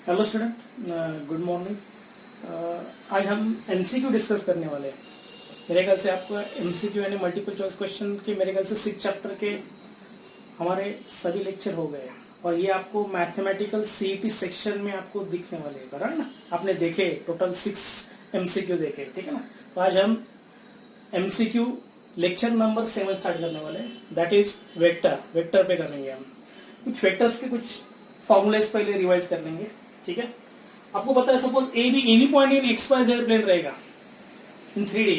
Hello student, good morning. आज हम MCQ discuss करने वाले हैं। मेरे ख्याल से आपको एमसीक्यू यानी मल्टीपल चॉइस क्वेश्चन के मेरे ख्याल से 6 चैप्टर के हमारे सभी लेक्चर हो गए हैं और ये आपको मैथमेटिकल सीईटी सेक्शन में आपको दिखने वाले हैं, बराबर ना। आपने देखे टोटल 6 एमसीक्यू देखे, ठीक है ना। तो आज हम एमसीक्यू लेक्चर नंबर 7 स्टार्ट करने वाले हैं, दैट इज वेक्टर पे करेंगे हम। कुछ वेक्टर्स के कुछ फॉर्मूलेस पहले रिवाइज कर लेंगे, ठीक है। आपको पता है suppose a b any point in x y z plane रहेगा in 3D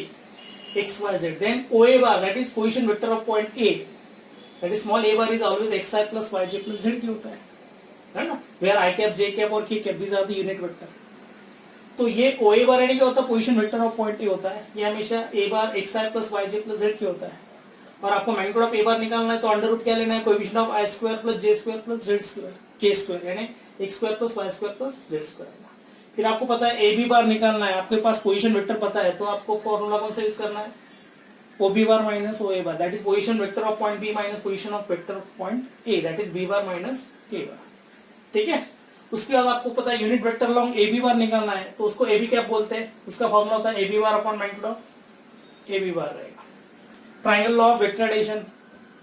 x y z, then o A bar that is position vector of point A, that is small a bar is always x i plus y j plus z k होता है ना। Where i cap j cap और k cap these are the unit vector. तो ये o ए bar यानी क्या होता है, पोजीशन वेक्टर ऑफ पॉइंट ए होता है। ये हमेशा ए बार x i plus y j plus z k होता है। और आपको मैग्नीट्यूड ऑफ ए बार निकालना है तो अंडर रूट क्या लेना है, coefficient of i square plus j square plus z square k square यानी x square plus y square plus z square. फिर आपको पता है ए बी बार निकालना है, आपके पास पोजीशन वेक्टर पता है तो आपको फॉर्मूला कौन सा यूज करना है, O B bar minus O A bar, that is position vector of point B minus position of vector of point A, that is B bar minus A bar, ठीक है। उसके बाद आपको पता है unit vector long A B bar निकालना है तो उसको ए बी कैप बोलते हैं। उसका फॉर्मूला होता है A B bar upon magnitude of A B bar रहेगा। Triangle law of vector addition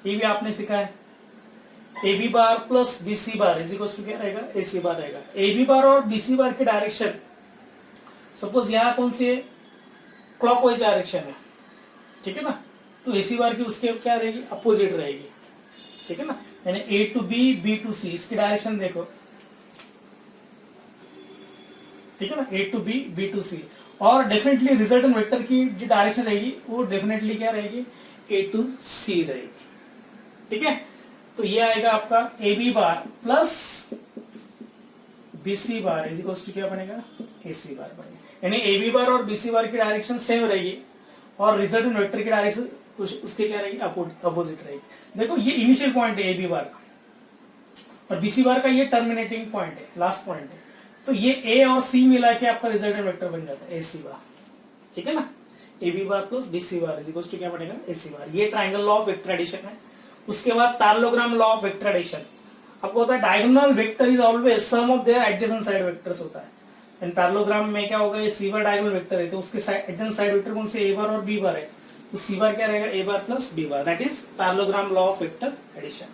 ये भी आपने सीखा है, A B bar plus B C bar is equal to क्या रहेगा, ए सी बार रहेगा। ए बी बार और बी सी बार की डायरेक्शन सपोज यहाँ कौन सी है, क्लॉकवाइज डायरेक्शन है, ठीक है ना। तो ए सी बार की उसके क्या रहेगी, अपोजिट रहेगी, ठीक है ना। यानी A to B B to सी इसकी डायरेक्शन देखो, ठीक है ना, ए टू बी बी टू सी। और डेफिनेटली रिजल्टेंट वेक्टर की जो डायरेक्शन रहेगी वो डेफिनेटली क्या रहेगी, ए टू सी रहेगी, ठीक है। तो ये आएगा आपका a B bar plus B C bar is equal to क्या बनेगा, ए सी बार बनेगा। यानी ए बी बार और बी सी बार की डायरेक्शन सेम रहेगी और रिजल्टेंट वेक्टर की डायरेक्शन उसके क्या रहेगी, अपोजिट रहेगी। देखो ये इनिशियल पॉइंट है ए बी बार का और बी सी बार का ये टर्मिनेटिंग पॉइंट है, लास्ट पॉइंट है। तो ये ए और सी मिला के आपका रिजल्टेंट वेक्टर बन जाता है ए सी बार, ठीक है ना। A B bar plus B C bar is equal to क्या बनेगा, ए सी बार। ये triangle law of vector addition है। उसके बाद parallelogram law of vector addition. आपको होता है diagonal vector is always sum of their adjacent side vectors होता है। एंड पैरेललोग्राम में क्या होगा, ये सी बार डायगोनल वेक्टर है तो उसके एडजेसेंट साइड वेक्टर कौन से, ए बार और बी बार है। तो सी बार क्या रहेगा, ए bar plus B bar, that is parallelogram law of vector addition.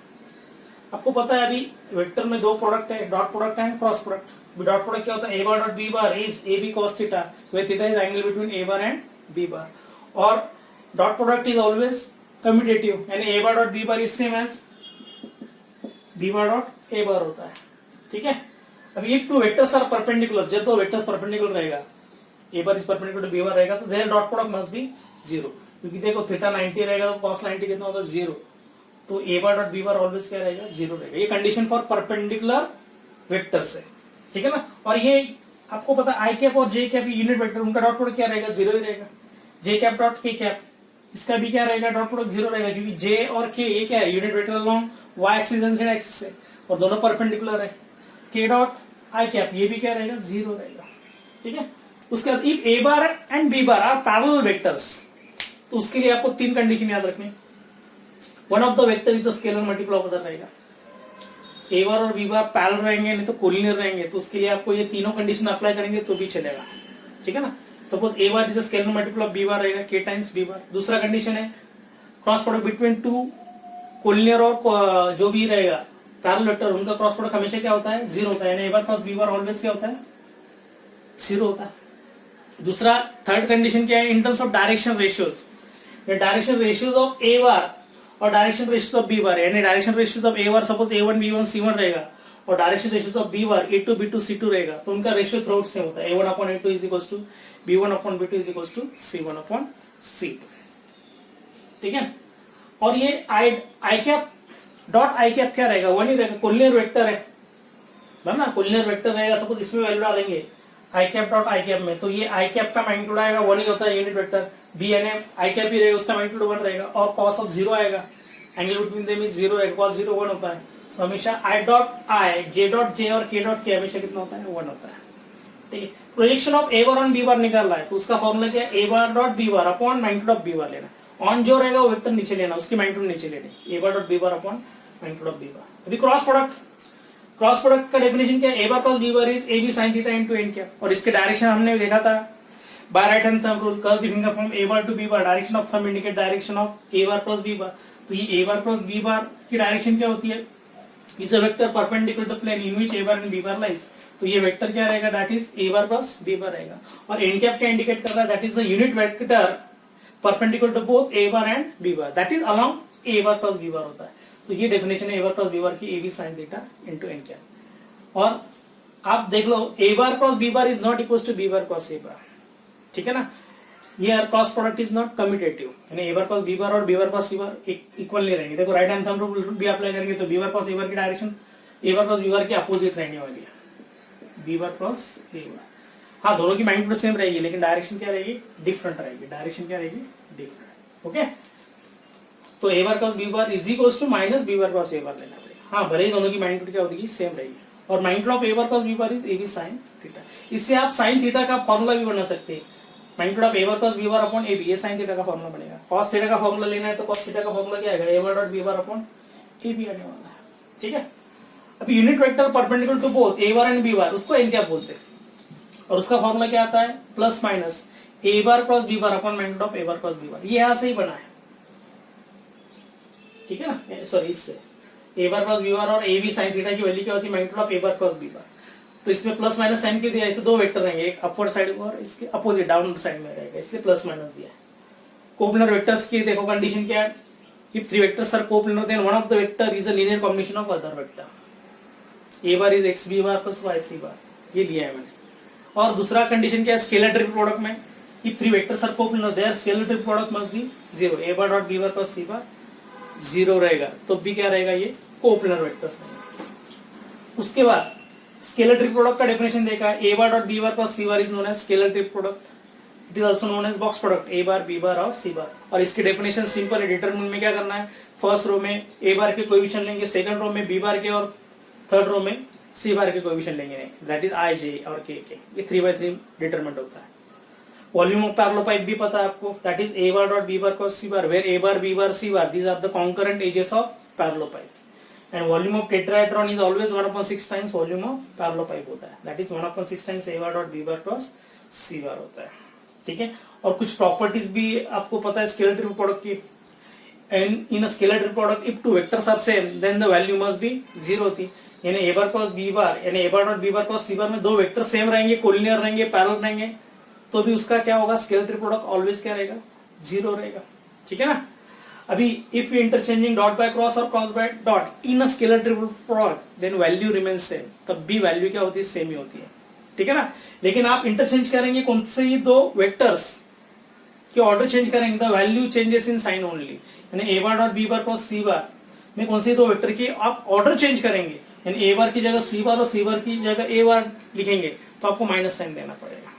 आपको पता है अभी वेक्टर में दो प्रोडक्ट है, dot product and cross product. Dot product क्या होता है, A bar dot B bar is A B cos theta, where theta is angle between A bar and B bar. और dot product is always commutative यानी ए bar dot B bar is same as B bar dot A बार होता है, ठीक है। अब ये to vectors are perpendicular, जब दो वेक्टर्स परपेंडिकुलर रहेगा, ए bar is perpendicular to B bar रहेगा तो their dot product must be 0, क्योंकि देखो थीटा 90 रहेगा तो cos 90 कितना होगा, 0। तो A bar dot B bar always क्या रहेगा, 0 रहेगा। ये कंडीशन फॉर परपेंडिकुलर वेक्टर्स है, ठीक है ना। और ये आपको पता आई कैप और जे कैप यूनिट वेक्टर, उनका डॉट प्रोडक्ट क्या रहेगा, 0 ही रहेगा। जे कैप डॉट के कैप इसका भी क्या रहेगा, डॉट प्रोडक्ट 0 रहेगा, क्योंकि जे और के ये क्या है, unit vector along y axis and z axis है और दोनों परपेंडिकुलर है। के डॉट आई कैप ये भी क्या रहेगा, 0 रहेगा, ठीक है। उसके बाद if a bar and B bar are parallel vectors, तो उसके लिए आपको 3 कंडीशन याद रखनी। One of the vector is a scalar multiple of other रहेगा। ए बार और बी बार पैरेलल रहेंगे नहीं तो कोलिनियर रहेंगे, तो उसके लिए आपको ये तीनों कंडीशन अप्लाई करेंगे तो भी चलेगा, ठीक है ना। Suppose a bar is a scalar multiple of B bar रहेगा, के टाइम्स बी बार। दूसरा कंडीशन है cross product between two collinear और जो भी रहेगा पैरेलल वेक्टर, उनका क्रॉस प्रोडक्ट हमेशा क्या होता है, 0 होता है, यानी ए bar cross B bar always क्या होता है, 0 होता है। दूसरा थर्ड कंडीशन क्या है, in terms of direction ratios, direction ratios of A bar और direction ratios of B bar, यानी direction ratios of A bar suppose A1 B1 C1 रहेगा और direction ratios of B bar A2 B2 C2 रहेगा, तो उनका ratio through same होता है, A1 upon A2 is equal to B1 upon B2 is equal to C1 upon C2, ठीक है। और ये i cap dot i cap क्या रहेगा, 1 ही रहेगा, कोलिनियर वेक्टर है ना, कोलिनियर वेक्टर रहेगा। सपोज इसमें वैल्यू डालेंगे i cap dot i cap में, तो ये आई कैप का मैग्नीट्यूड आएगा 1 ही होता है यूनिट वेक्टर, बी यानी आई कैप ही रहेगा, उसका मैग्नीट्यूड 1 रहेगा और cos ऑफ 0 आएगा, एंगल बिटवीन देम इज 0 है, cos 0 1 होता है। तो हमेशा I dot I, J dot J और के डॉट के हमेशा कितना होता है, 1 होता है, ठीक है। Projection of A bar on B bar निकाल रहा है तो उसका फॉर्मूला क्या है, A bar dot B bar upon magnitude of B bar लेना, ऑन जो रहेगा वो वेक्टर नीचे लेना, उसकी मैग्नीट्यूड नीचे लेनी, A bar dot B bar upon magnitude of B bar. अभी क्रॉस प्रोडक्ट क्रॉस प्रोडक्ट का डेफिनेशन क्या है, A bar cross B bar is A B sine theta into N क्या, और इसके डायरेक्शन हमने देखा था by right hand thumb rule, curve the finger from A bar to B bar, direction of thumb indicate direction of A bar cross B bar. तो ये ए bar cross B bar की direction क्या होती है, is a vector perpendicular to plane in which a bar and B bar lies. तो ये vector क्या रहेगा, that is a bar cross B bar रहेगा। और एन कैप क्या इंडिकेट कर रहा है, that is the unit vector perpendicular to both A bar and B bar, that is along a bar cross B bar होता है। तो ये डेफिनेशन है A bar cross B bar की, A B sine theta into N cap. और आप देख लो A bar cross B bar is not equal to B bar cross A bar, ठीक है ना। ये cross product is not commutative, यानी ए बार क्रॉस बी बार और बी बार क्रॉस सी बार इक्वल नहीं रहेंगे। देखो राइट हैंड थंब रूल भी अप्लाई करेंगे तो B bar cross A bar की डायरेक्शन ए बार क्रॉस बी बार की अपोजिट रहने वाली है, बी बार क्रॉस ए बार। हाँ, दोनों की मैग्नीट्यूड सेम रहेगी लेकिन डायरेक्शन क्या रहेगी, डिफरेंट रहेगी, डायरेक्शन क्या रहेगी, डिफरेंट। ओके, तो A bar cross B bar is equal to minus B bar cross A bar लेना पड़ेगा। हाँ, भले ही दोनों की मैग्नीट्यूड क्या होगी, सेम रहेगी। और magnitude of A bar cross B bar is A B sine theta. इससे आप साइन थीटा का फॉर्मूला भी बना सकते हैं, magnitude of A bar cross B bar upon A B, ये साइन थीटा का फॉर्मूला बनेगा। cos थीटा का फॉर्मूला लेना है तो cos थीटा का फॉर्मूला क्या आएगा, A bar dot B bar upon A B आने वाला है, ठीक है। अब unit vector perpendicular to both A bar and B bar, उसको एन क्या बोलते हैं, और उसका फॉर्मूला क्या आता है, plus minus A bar cross B bar upon magnitude of A bar cross B bar. ये यहां से ही बना है, ठीक है ना, सॉरी इससे ए बार क्रॉस बी बार और ए बी साइन थीटा की वैल्यू क्या होती है, magnitude of A bar cross B bar. तो इसमें प्लस माइनस साइन के दिया, ऐसे दो वेक्टर रहेंगे, एक अपवर्ड साइड और इसके अपोजिट डाउनवर्ड साइड में रहेगा, इसलिए प्लस माइनस दिया है। कोप्लनर वेक्टर्स की देखो कंडीशन क्या है, if three vectors are coplanar then one of the vector is a linear combination of other vector. A bar is X B bar plus Y C bar, ये लिया है मैंने। और दूसरा कंडीशन क्या है, स्केलर ट्रिपल प्रोडक्ट में if three vectors are coplanar their scalar triple product must be zero, A bar dot B bar plus C bar zero रहेगा, तो भी क्या रहेगा, ये कोप्लनर वेक्टर्स रहेंगे। उसके बाद स्केलर ट्रिपल प्रोडक्ट का डेफिनेशन देखा है, A bar dot B bar plus C bar is known as scalar triple product, it is also known as box product A bar B bar और सी बार। और इसकी definition simple है, determinant में क्या करना है, फर्स्ट रो में ए बार के कोएफिशिएंट लेंगे, सेकंड रो में बी बार के, और थर्ड रो में सी बार के कोएफिशिएंट लेंगे, दैट इज आई जे और के। ये 3/3 डिटरमिनेंट होता है। वॉल्यूम ऑफ पैरेलल पाइप भी पता है आपको, that is a bar dot B bar cross C bar, where a bar B bar c bar these are the concurrent edges of parallelepiped. And volume of tetrahedron is always 1/6 times volume of parallel pipe होता है, that is 1/6 times a bar dot b bar cross c bar होता है, ठीक है। और कुछ properties भी आपको पता है स्केलर ट्रिपल प्रोडक्ट की, and in a scalar triple product if two vectors are same then the value must be 0 होती, यानी a bar cross b bar यानी a bar dot b bar cross c bar में दो vector same रहेंगे, collinear रहेंगे, parallel रहेंगे, तो भी उसका क्या होगा, स्केलर ट्रिपल प्रोडक्ट ऑलवेज क्या रहेगा, 0 रहेगा, ठीक है ना। अभी if you interchanging dot by cross और cross by dot in a scalar triple product then value remain same, तब भी वैल्यू क्या होती है, सेम ही होती है, ठीक है ना। लेकिन आप इंटरचेंज करेंगे कौन से ही दो वेक्टर्स के ऑर्डर चेंज करेंगे, the value changes in sine only, यानी ए bar dot B bar cross सी बार में कौन से दो वेक्टर की आप ऑर्डर चेंज करेंगे, यानी ए बार की जगह सी बार और सी बार की जगह ए बार लिखेंगे तो आपको माइनस साइन देना पड़ेगा,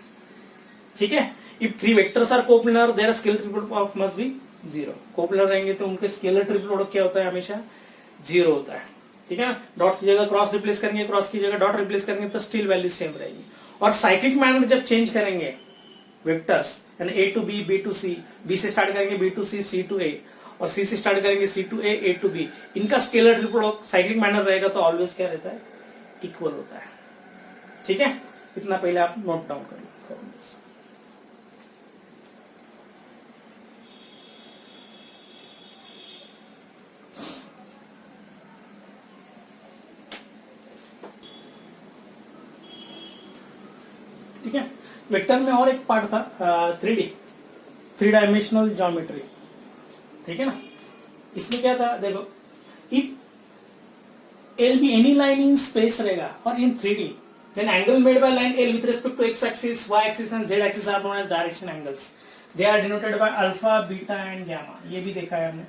ठीक है। If three vectors are coplanar their scalar triple product must be 0, coplanar रहेंगे तो उनके स्केलर ट्रिपल प्रोडक्ट क्या होता है, हमेशा 0 होता है, ठीक है ना। डॉट की जगह क्रॉस रिप्लेस करेंगे, क्रॉस की जगह डॉट रिप्लेस करेंगे तो स्टिल वैल्यू सेम रहेगी। और साइक्लिक मैनर जब चेंज करेंगे वेक्टर्स, यानी A to B, B to C, B से स्टार्ट करेंगे B to C, C to A, और सी से स्टार्ट करेंगे C to A to B, इनका scalar triple product cyclic manner रहेगा तो ऑलवेज क्या रहता है, इक्वल होता है, ठीक है। इतना पहले आप नोट डाउन कर लो। ठीक है, वेक्टर में और एक पार्ट था 3D, 3 डायमेंशनल ज्योमेट्री, ठीक है ना। इसमें क्या था, देखो if L be any line in space रहेगा और इन 3D then angle made by line L with respect to x axis, y axis and z axis are known as direction angles. They are denoted by alpha, beta and gamma. ये भी देखा है हमने,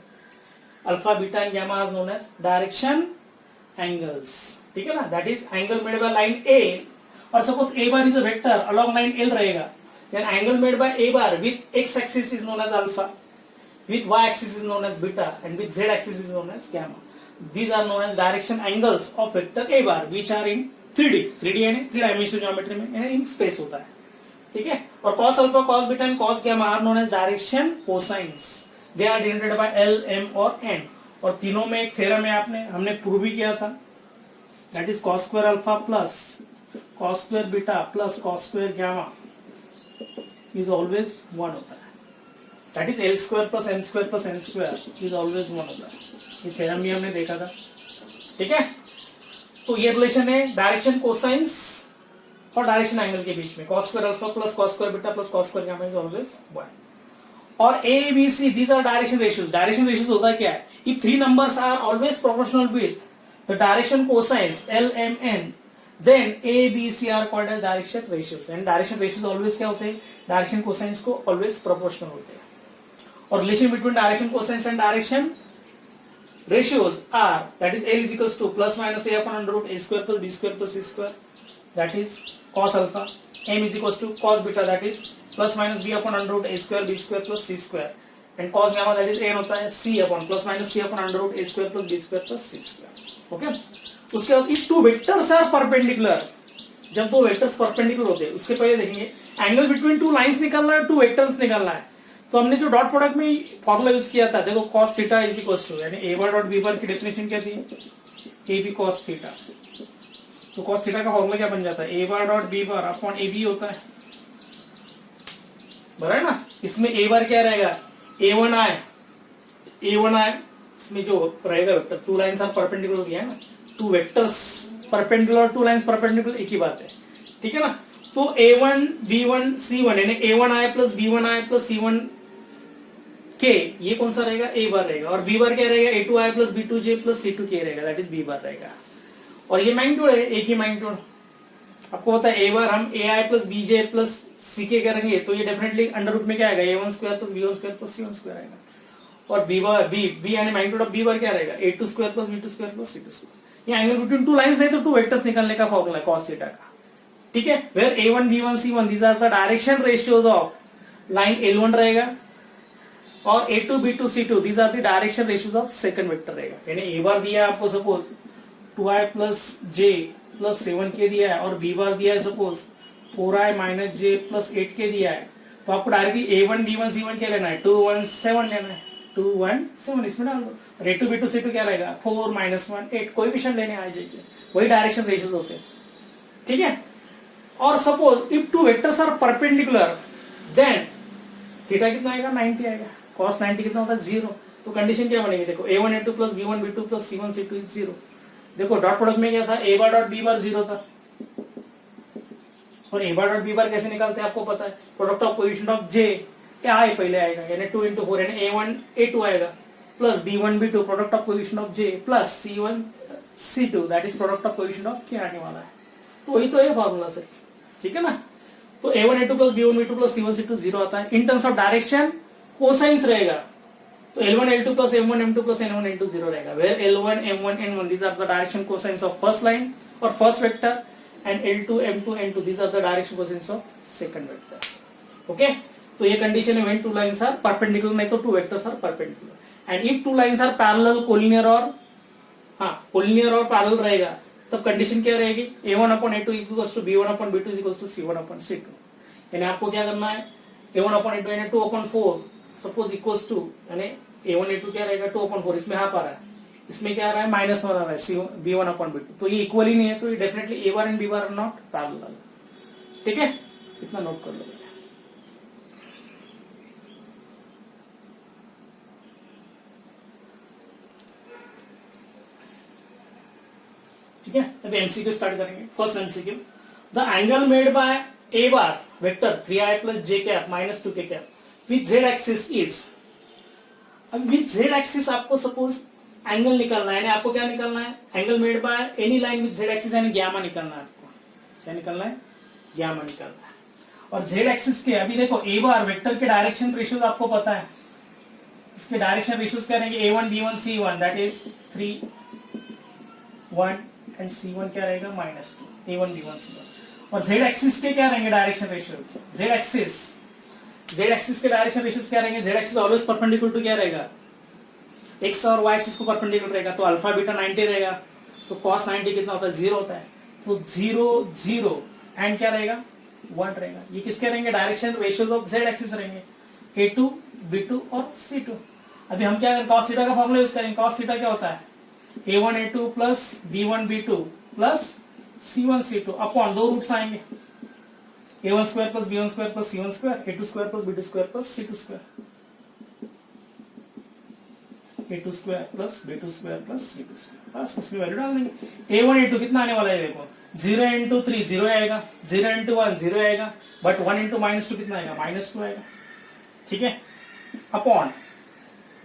alpha, beta and gamma are known as direction angles, ठीक है ना। That is angle made by line A, और suppose A bar is a vector along line L रहेगा, then angle made by A bar with x axis is known as alpha, with y axis is known as beta and with z axis is known as gamma. These are known as direction angles of vector A bar which are in 3D यानी 3 dimensional geometry में, यानी in space होता है, ठीक है। और cos alpha, cos beta and cos gamma are known as direction cosines, they are denoted by L, M और N। और तीनों में एक थ्योरम है, हमने प्रूव भी किया था, that is cos square alpha plus cos square beta plus cos square gamma is always 1 होता है। That is L square plus M square plus N square is always 1 होता है। ये थ्योरम भी हमने देखा था, ठीक है। तो ये रिलेशन है डायरेक्शन कोसाइंस और डायरेक्शन एंगल के बीच में, cos square alpha plus cos square beta plus cos square gamma is always 1। और A B C these are direction ratios। Direction ratios होता क्या है? If three numbers are always proportional with the direction cosines L M N, then A B C are called as direction ratios। and direction ratios always क्या होते हैं? Direction cosines को always proportional होते हैं। और relation between direction cosines and direction ratios are that is L is equals to plus minus A upon under root A square plus B square plus C square, that is cos alpha। M is equals to cos beta, that is plus minus B upon under root A square B square plus C square, and cos gamma that is N होता है C upon plus minus C upon under root A square plus B square plus C square। Okay, उसके बाद if two vectors are perpendicular, जब दो vectors perpendicular होते हैं उसके पहले देखेंगे एंगल बिटवीन टू लाइंस निकालना है, टू वेक्टर्स निकालना है। तो हमने जो डॉट प्रोडक्ट में फॉर्मूला यूज किया था, देखो cos theta is equals to, यानी a bar dot b bar की डेफिनेशन क्या थी? a b cos theta. तो cos थीटा का फॉर्मूला क्या बन जाता है? a bar dot b bar upon a b होता है, बराबर है ना। इसमें a बार क्या रहेगा? a1i, इसमें जो रहेगा vector, two lines are perpendicular दिया है ना, two vectors perpendicular, two lines perpendicular, एक ही बात है, ठीक है ना। तो a1 b1 c1 यानी a1i plus b1i plus c1 के, ये कौन सा रहेगा? a बार रहेगा। और b बार क्या रहेगा? a2i plus b2j plus c2k रहेगा, दैट इज b बार रहेगा। और ये मैग्नीट्यूड है, एक ही मैग्नीट्यूड। आपको पता है a बार हम ai plus bj plus ck करेंगे तो ये डेफिनेटली अंडर रूट में क्या आएगा? a1 square plus b1 square plus c1 square आएगा। और b बार b यानी मैग्नीट्यूड ऑफ b बार क्या रहेगा? a2 square plus b2 square plus c2 square. ये एंगल बिटवीन टू लाइंस नहीं तो टू वेक्टर्स निकालने का फॉर्मूला है cos थीटा का, ठीक है। Where a1 b1 c1 these are the direction ratios of line L1 रहेगा, और a2 b2 c2 these are the direction ratios of second vector रहेगा। यानी a बार दिया है आपको suppose 2i plus j plus 7k दिया है, और b बार दिया है suppose 4i minus j plus 8k दिया है, तो आपको डायरेक्टली a1 b1 c1 क्या लेना है? 2 1 7 लेना है, 2 1 7 इसमें डाल दो। और a2 b2 c2 क्या रहेगा? 4 माइनस 1 8, कोई भी लेने आ जाएगी, वही डायरेक्शन रेशियोज होते हैं, ठीक है। और suppose if two vectors are perpendicular then theta कितना आएगा? 90 आएगा। cos 90 कितना होता है? 0। तो कंडीशन क्या बनेगी? देखो a1 a2 plus b1 b2 plus c1 c2 is 0। देखो डॉट प्रोडक्ट में क्या था? a बार डॉट b बार 0 था, और a bar dot b bar कैसे निकालते हैं आपको पता है? Product of coefficient of j क्या है पहले आएगा, यानी 2 into 4 यानी a1 a2 आएगा plus b1 b2 product of coefficient of j plus c1 c2 that is product of coefficient of k आने वाला है। तो वही तो है फॉर्मूला से, ठीक है ना। तो a1 a2 plus b1 b2 plus c1 c2 0 आता है। In terms of direction cosines रहेगा, तो L1 L2 plus M1 M2 plus N1 N2 0 रहेगा। Where L1 M1 N1 these are the direction cosines of first line or first vector, and L2 M2 N2 these are the direction cosines of second vector। Okay, तो ये condition है when two lines are perpendicular, नहीं तो two vectors are perpendicular. And if two lines are parallel, collinear और collinear और parallel रहेगा, तब condition क्या रहेगी? a1 upon a2 equals to b1 upon b2 equals to c1 upon c2। यानी आपको क्या करना है? a1 अपॉन a2 यानी 2 अपॉन 4 सपोज इक्वल्स टू, यानी a1 a2 क्या रहेगा? 2 अपॉन 4, इसमें हाफ आ रहा है, इसमें क्या आ रहा है? -1 आ रहा है, b1 अपॉन b2। तो ये इक्वल ही नहीं है, तो ये definitely a bar and b bar are not parallel, ठीक है। इतना नोट कर लो। ठीक है, अभी एमसीक्यू स्टार्ट करेंगे। First MCQ, the angle made by a bar vector 3i plus j cap minus 2k cap with z axis is. अब विथ z एक्सिस आपको सपोज एंगल निकालना है, यानी आपको क्या निकालना है? Angle made by any line with z axis यानी गामा निकालना है आपको। क्या निकालना है? गामा निकालना है। और z एक्सिस के अभी देखो ए बार वेक्टर के डायरेक्शन रेशियोज आपको पता है, इसके डायरेक्शन रेशियोज क्या रहेंगे? a1 b1 c1 that is 3 1 and c1 क्या रहेगा? -2 a1 b1 c1। और z एक्सिस के क्या रहेंगे डायरेक्शन रेशियोज? z एक्सिस के डायरेक्शन रेशियोज क्या रहेंगे? z axis always perpendicular to क्या रहेगा? x और y एक्सिस को परपेंडिकुलर रहेगा, तो अल्फा बीटा 90 रहेगा, तो cos 90 कितना होता है? 0 होता है। तो 0 0 एंड क्या रहेगा? 1 रहेगा। ये किसके रहेंगे? Direction ratios of z axis रहेंगे, a2 b2 और c2। अभी हम क्या करें? cos थीटा का फॉर्मूला यूज करेंगे। cos थीटा क्या होता है? a1 a2 plus b1 b2 plus C1 C2 upon दो रूट्स आएंगे A1 square plus B1 square plus C1 square A2 square plus B2 square plus C2 square A2 square plus B2 square plus C2 square बस इसकी value डाल देंगे A1 A2 कितना आने वाला है देखो 0 इंटू 3 0 आएगा 0 इंटू 1 0 आएगा बट 1 इंटू -2 कितना आएगा -2 आएगा ठीक है अपॉन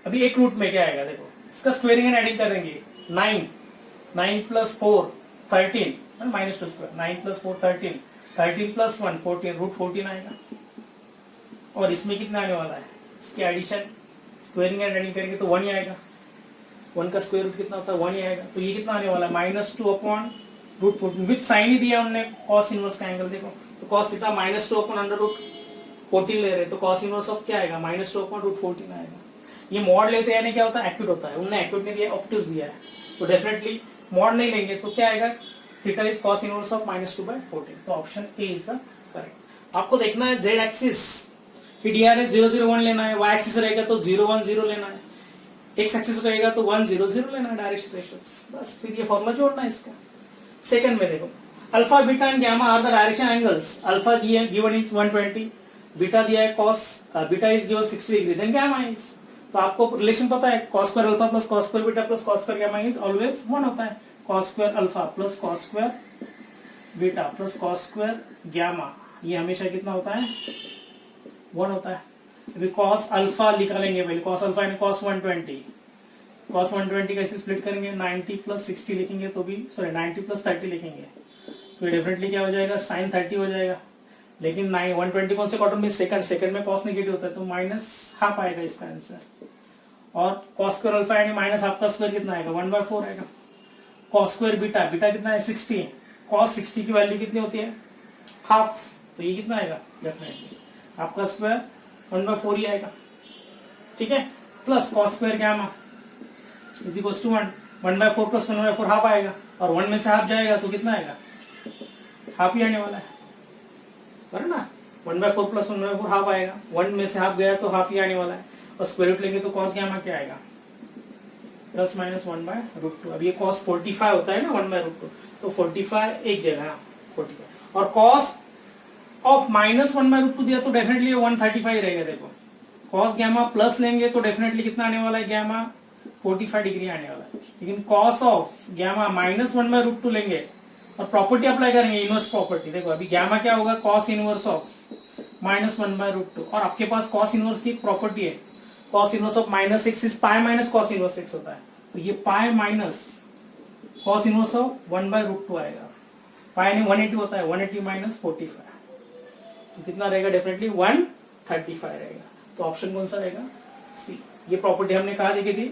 अभी एक रूट में क्या आएगा देखो इसका स्क्वायरिंग एंड एडिंग करेंगे 9 plus 4 13 -2 square 9 plus 4 13 13 plus 1 14 root 14 आएगा और इसमें कितना आने वाला है इसके एडिशन स्क्वायरिंग एंड एडिंग करेंगे तो 1 ही आएगा 1 का स्क्वायर रूट कितना होता है 1 ही आएगा तो ये कितना आने वाला है -2 अपॉन रूट 14 विद साइन ही दिया हमने cos इनवर्स का एंगल देखो तो cos theta -2 upon under root 14 ले रहे तो cos इनवर्स ऑफ क्या आएगा -2 अपॉन रूट 14 आएगा ये मॉड लेते हैं क्या होता है एक्यूट होता है उन्होंने एक्यूट नहीं दिया ऑब्टूस दिया है तो डेफिनेटली मॉड नहीं लेंगे तो क्या आएगा theta is cos inverse of -2/14 तो option A is the correct आपको देखना है z एक्सिस फिर DRS 0 0 1 लेना है y एक्सिस रहेगा तो 0 1 0 लेना है x एक्सिस रहेगा तो 1 0 0 लेना है डायरेक्शन रेशियोस बस फिर ये फॉर्मूला जोड़ना है इसका सेकंड में देखो alpha beta and gamma are the direction angles alpha given is 120 beta दिया है cos beta is given 60 degree then gamma is तो आपको रिलेशन पता है cos square alpha plus cos square beta plus cos square gamma is always 1 होता है cos square alpha plus cos square beta plus cos square gamma ये हमेशा कितना होता है 1 होता है अभी cos अल्फा निकालेंगे पहले cos अल्फा यानी cos 120 कैसे स्प्लिट करेंगे 90 प्लस 60 लिखेंगे तो भी सॉरी 90 प्लस 30 लिखेंगे तो ये डेफिनेटली क्या हो जाएगा sin 30 हो जाएगा लेकिन 120 कौन से क्वार्टर में सेकंड में cos नेगेटिव होता है तो -½ आएगा इसका आंसर और cos स्क्वायर अल्फा यानी -½ का स्क्वायर कितना आएगा 1/4 आएगा cos स्क्वायर बीटा कितना है 60 cos 60 की वैल्यू कितनी होती है हाफ तो ये कितना आएगा डेफिनेटली आपका स्क्वायर 1/4 ही आएगा ठीक है plus cos square gamma is equals to 1/4 plus 1/4 half आएगा और 1 में से हाफ जाएगा तो कितना आएगा हाफ ही आने वाला है बराबर ना 1/4 प्लस 1/4 हाफ आएगा 1 में से हाफ गया तो हाफ ही आने वाला है और स्क्वायर रूट लेंगे तो cos गामा क्या आएगा प्लस माइनस 1/√2 अब ये cos 45 होता है ना 1/√2 तो 45 एक जगह 45 और cos ऑफ -1/√2 दिया तो डेफिनेटली 135 रहेगा देखो cos गामा प्लस लेंगे तो डेफिनेटली कितना आने वाला है गामा 45 डिग्री आने वाला है लेकिन cos ऑफ गामा -1/√2 लेंगे और प्रॉपर्टी अप्लाई करेंगे इनवर्स प्रॉपर्टी देखो अभी गामा क्या होगा cos इनवर्स ऑफ -1/√2 और आपके पास cos इनवर्स की एक प्रॉपर्टी है cos inverse of -6 is pi minus cos inverse 6 होता है तो ये pi minus cos inverse of 1/√2 आएगा पाई यानी 180 होता है 180 माइनस 45 तो कितना रहेगा डेफिनेटली 135 रहेगा तो ऑप्शन कौन सा रहेगा सी ये प्रॉपर्टी हमने कहा देखी थी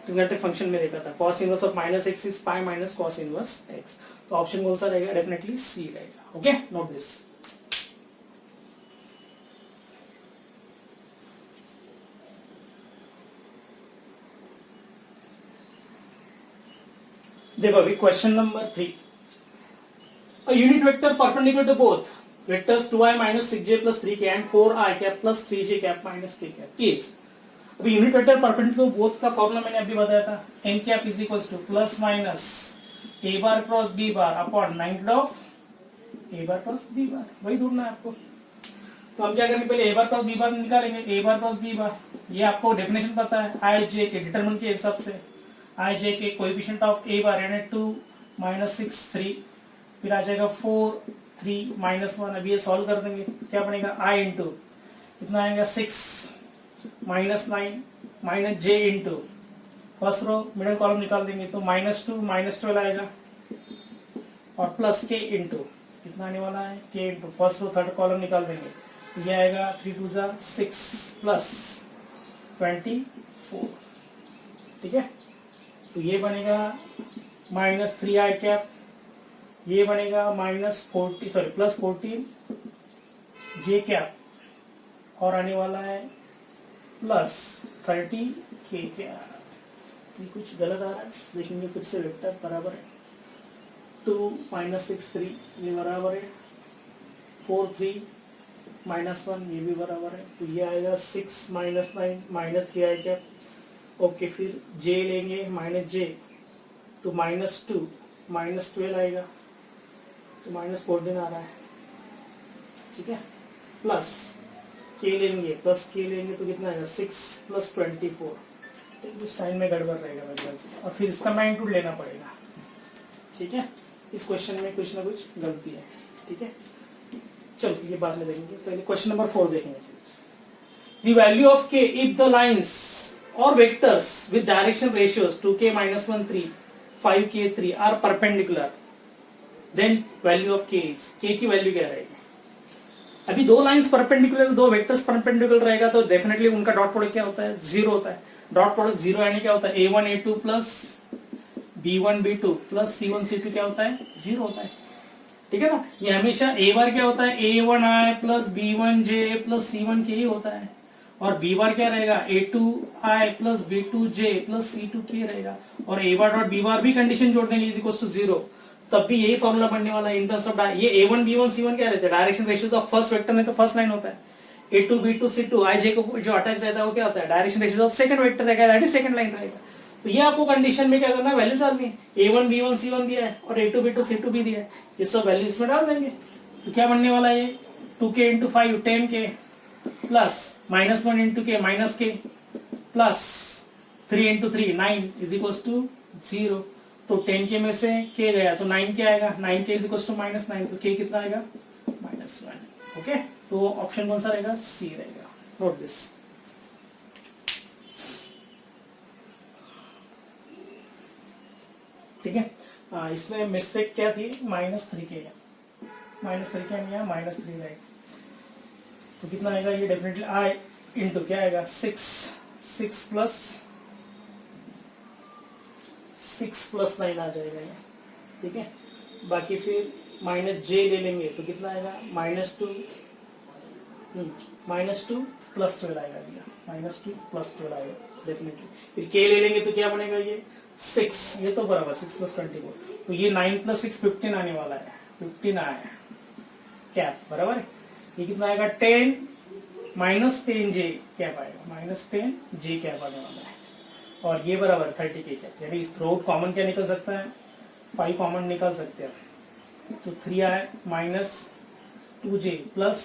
ट्रिग्नोमेट्रिक फंक्शन में देखा था cos inverse of -x is pi minus cos inverse x तो ऑप्शन कौन सा रहेगा डेफिनेटली सी रहेगा ओके नोट दिस देखो अभी question number 3 a unit vector perpendicular to both vectors 2i minus 6j plus 3k and 4i cap plus 3j cap minus k cap is अभी unit vector perpendicular both का formula मैंने अभी बताया था n cap is equals two plus minus a bar cross b bar upon magnitude of a bar cross b बार वही ढूंढना है आपको तो हम क्या करेंगे पहले a बार क्रॉस b बार निकालेंगे a bar cross b bar ये आपको डेफिनेशन पता है i j के डिटरमिनेंट के हिसाब से i j के कोएफिशिएंट ऑफ a बार यानी 2 -6 3 फिर आ जाएगा 4 3 -1 अब ये सॉल्व कर देंगे क्या बनेगा i इंटू कितना आएगा 6 -9 minus j into first row middle column निकाल देंगे तो -2 -12 आएगा और प्लस k इंटू कितना आने वाला है k into first row third column निकाल देंगे तो ये आएगा 3 2 6 प्लस 24 ठीक है तो ये बनेगा -3i कैप ये बनेगा -40 सॉरी प्लस 14 j कैप और आने वाला है प्लस 30 k कैप ये कुछ गलत आ रहा है देखेंगे फिर से वेक्टर बराबर है 2 -6 3 ये बराबर है 4 3 -1 ये भी बराबर है तो ये आएगा 6 -9 -3i कैप ओके फिर j लेंगे -j तो -2 -12 आएगा, तो -14 आ रहा है, ठीक है। प्लस के लेंगे, प्लस के लेंगे तो कितना आएगा 6 + 24, तो साइन में गड़बड़ रहेगा मेरे ख्याल से, और फिर इसका मैग्नीट्यूड लेना पड़ेगा, ठीक है। इस क्वेश्चन में कुछ ना कुछ गलती है, ठीक है। चलो ये बाद में देखेंगे, पहले क्वेश्चन नंबर 4 देखेंगे। The value of k if the lines or vectors with direction ratios 2k - 1 3 5k 3 are perpendicular, then value of k is, k की वैल्यू क्या रहेगी। अभी दो लाइंस परपेंडिकुलर, दो वेक्टर्स परपेंडिकुलर रहेगा तो डेफिनेटली उनका डॉट प्रोडक्ट क्या होता है, 0 होता है। डॉट प्रोडक्ट 0 यानी क्या होता है, a1 a2 plus b1 b2 plus c1 c2 क्या होता है, 0 होता है, ठीक है ना। ये हमेशा a बार क्या होता है, a1i plus b1j plus c1k ही होता है, और b बार क्या रहेगा, a2i plus b2j plus c2k रहेगा, और a बार डॉट b बार भी कंडीशन जोड़ देंगे इज इक्वल टू 0, तब भी यही फॉर्मूला बनने वाला है इन टर्म्स ऑफ ये a1 b1 c1 क्या रहते हैं, direction ratios of first vector में तो फर्स्ट लाइन होता है, a2 b2 c2 ij को जो अटैच रहता है वो क्या होता है, direction ratios of second vector रहेगा, दैट इज सेकंड लाइन रहेगा। तो ये आपको कंडीशन में क्या करना है, वैल्यू डालनी है, a1 b1 c1 दिया है और a2 b2 c2 भी दिया है, ये सब वैल्यू इसमें डाल देंगे, तो क्या बनने वाला है, 2k × 5 10k plus -1 × k -k plus 3 × 3 9 is equal to 0, तो 10k में से k गया तो 9k आएगा, 9k इज इक्वल टू -9, तो k कितना आएगा, -1, ओके। तो ऑप्शन कौन सा रहेगा, सी रहेगा, नोट दिस। ठीक है, इसमें मिस्टेक क्या थी, -3k, -3k नहीं -3 राइट, तो कितना आएगा ये, डेफिनेटली i इंटू क्या आएगा 6 प्लस 9 आ जाएगा ये, ठीक है। बाकी फिर -j ले लेंगे तो कितना आएगा, -2 प्लस 12 आएगा भैया, -2 प्लस 12 आएगा डेफिनेटली। फिर k ले लेंगे तो क्या बनेगा ये 6, ये तो बराबर 6 + 24, तो ये 9 + 6 15 आने वाला है, 15 आया कैप बराबर है। ये कितना आएगा 10 -10j कैप आएगा, -10j कैप आने वाला है, और ये बराबर 30k कैप, यानी इस थ्रू कॉमन क्या निकल सकता है, 5 कॉमन निकाल सकते हैं, तो 3i - 2j plus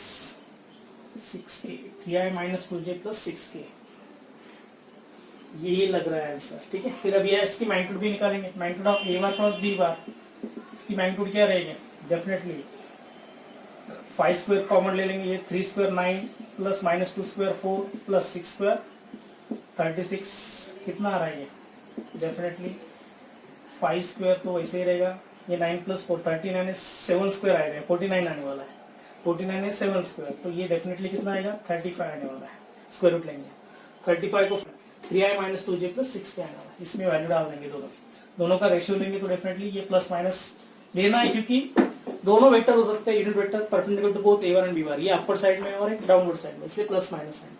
6k, 3i - 2j plus 6k, ये लग रहा है आंसर, ठीक है। फिर अब ये इसकी मैग्नीट्यूड भी निकालेंगे, magnitude of a bar cross b बार, इसकी मैग्नीट्यूड क्या रहेगी, डेफिनेटली 5 स्क्वायर कॉमन ले लेंगे, ये 3 square 9 plus -2 square 4 plus 6 square 36, कितना आ रहा है ये, डेफिनेटली 5 स्क्वायर तो वैसे ही रहेगा, ये 9 + 4 39 है, 7 स्क्वायर आएगा, 49 आने वाला है, 49 है 7 स्क्वायर, तो ये डेफिनेटली कितना आएगा 35 आने वाला है, स्क्वायर रूट लेंगे 35 को 3i - 2j प्लस 6 के आने वाला है, इसमें वैल्यू डाल देंगे, दोनों का रेशियो लेंगे तो डेफिनेटली ये प्लस माइनस लेना है, क्योंकि दोनों वेक्टर हो सकते हैं, unit vector perpendicular to both a1 and b bar, ये अपवर्ड साइड में और एक डाउनवर्ड साइड में, इसलिए प्लस माइनस साइन,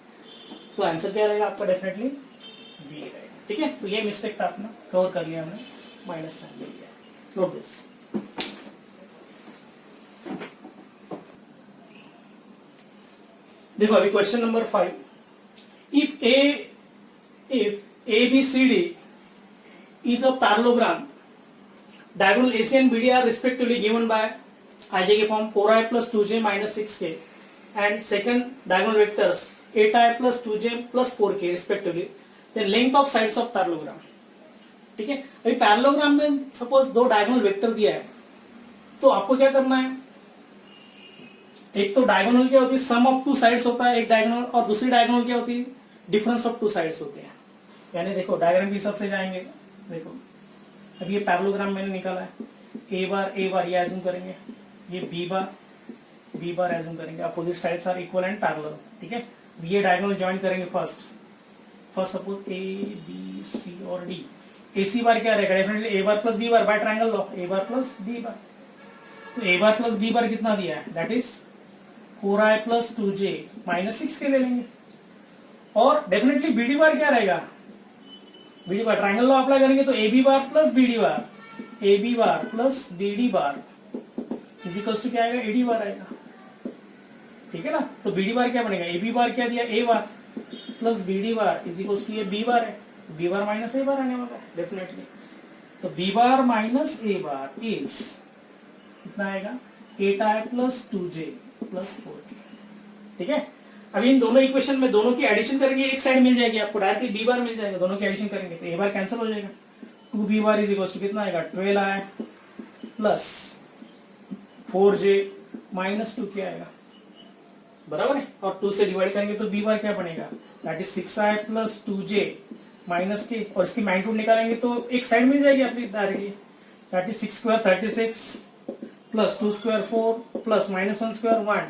तो आंसर क्या रहेगा आपका, डेफिनेटली बी रहेगा, ठीक है। तो ये मिस्टेक था अपना, कवर कर लिया हमने, माइनस साइन ले लिया, नोट दिस। देखो अभी question number 5, if ABCD is a parallelogram, diagonal AC and BD are respectively given by ij के form 4i plus 2j minus 6k and second diagonal vectors 8i plus 2j plus 4k respectively, then length of sides of parallelogram, ठीक है। अभी parallelogram में suppose दो diagonal vector दिया है, तो आपको क्या करना है, एक तो डायगोनल क्या होती है, सम ऑफ टू साइड्स होता है एक डायगोनल, और दूसरी डायगोनल क्या होती है, डिफरेंस ऑफ टू साइड्स होते हैं। यानी देखो डायग्राम के हिसाब से जाएंगे, देखो अब ये पैरेललोग्राम मैंने निकाला है, a बार ये एज्यूम करेंगे, ये b बार एज्यूम करेंगे, opposite sides are equal and parallel, ठीक है। ये डायगोनल ज्वाइन करेंगे first suppose a b c और d, ac बार क्या रहेगा, definitely a bar plus b bar, by triangle law a bar plus b bar, तो a bar plus b bar कितना दिया है, that is 4i plus 2j minus 6 के ले लेंगे, और डेफिनेटली bd बार क्या रहेगा, bd bar triangle law apply करेंगे तो ab bar plus bd bar is equals to क्या आएगा, ad बार आएगा, ठीक है ना। तो bd बार क्या बनेगा, ab बार क्या दिया, a bar plus bd bar is equals to ये b बार है, b bar minus a bar आने वाला है डेफिनेटली। तो B bar minus A bar is कितना आएगा 8i plus 2j plus 4k। ठीक है, अभी इन दोनों इक्वेशन में दोनों की एडिशन करेंगे, एक साइड मिल जाएगी आपको, डायरेक्टली बी बार मिल जाएगा। दोनों की एडिशन करेंगे तो ए बार कैंसिल हो जाएगा, 2b bar is equal to कितना आएगा 12i plus 4j minus 2k आएगा, बराबर है। और 2 से डिवाइड करेंगे तो b बार क्या बनेगा, that is 6i plus 2j minus k, और इसकी मैग्नीट्यूड निकालेंगे तो एक साइड मिल जाएगी आपकी directly, that is 6 square 36 plus 2 square 4 plus minus 1 square 1,